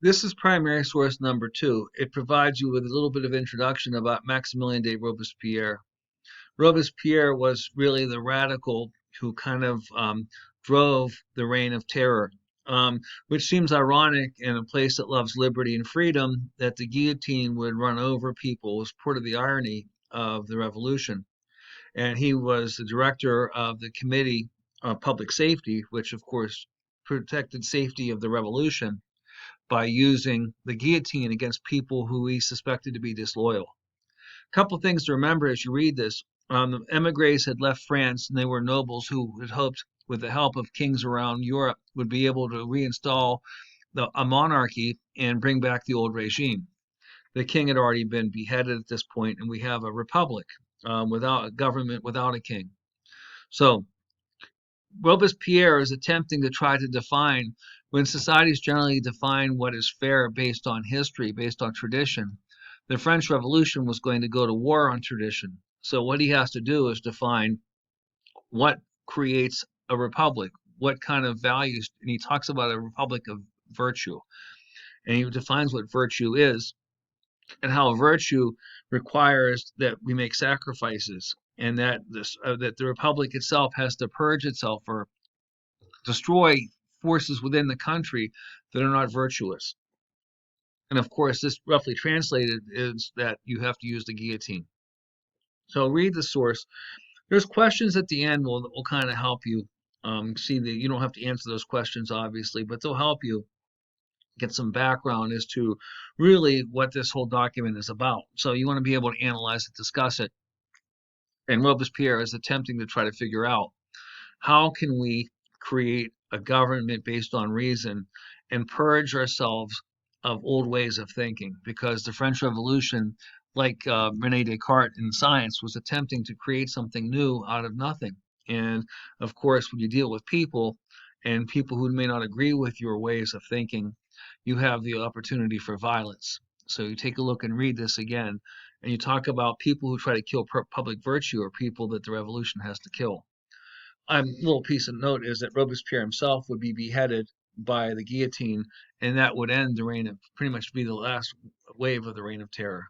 This is primary source number two. It provides you with a little bit of introduction about Maximilien de Robespierre. Robespierre was really the radical who kind of drove the reign of terror, which seems ironic in a place that loves liberty and freedom that the guillotine would run over people was part of the irony of the revolution. And he was the director of the Committee of Public Safety, which of course protected safety of the revolution by using the guillotine against people who he suspected to be disloyal. A couple of things to remember as you read this. The emigres had left France, and they were nobles who had hoped, with the help of kings around Europe, would be able to reinstall a monarchy and bring back the old regime. The king had already been beheaded at this point, and we have a republic without a government, without a king. So Robespierre is attempting to try to define, when societies generally define what is fair based on history, based on tradition. The French Revolution was going to go to war on tradition. So what he has to do is define what creates a republic, what kind of values, and he talks about a republic of virtue. And he defines what virtue is and how virtue requires that we make sacrifices and that that the republic itself has to purge itself or destroy forces within the country that are not virtuous. And of course, this roughly translated is that you have to use the guillotine. So read the source. There's questions at the end that will kind of help you see that you don't have to answer those questions, obviously, but they'll help you get some background as to really what this whole document is about. So you want to be able to analyze it, discuss it. And Robespierre is attempting to try to figure out how can we create a government based on reason and purge ourselves of old ways of thinking? Because the French Revolution, like Rene Descartes in science, was attempting to create something new out of nothing. And of course, when you deal with people and people who may not agree with your ways of thinking, you have the opportunity for violence. So you take a look and read this again, and you talk about people who try to kill public virtue or people that the revolution has to kill. A little piece of note is that Robespierre himself would be beheaded by the guillotine, and that would end the reign of pretty much be the last wave of the reign of terror.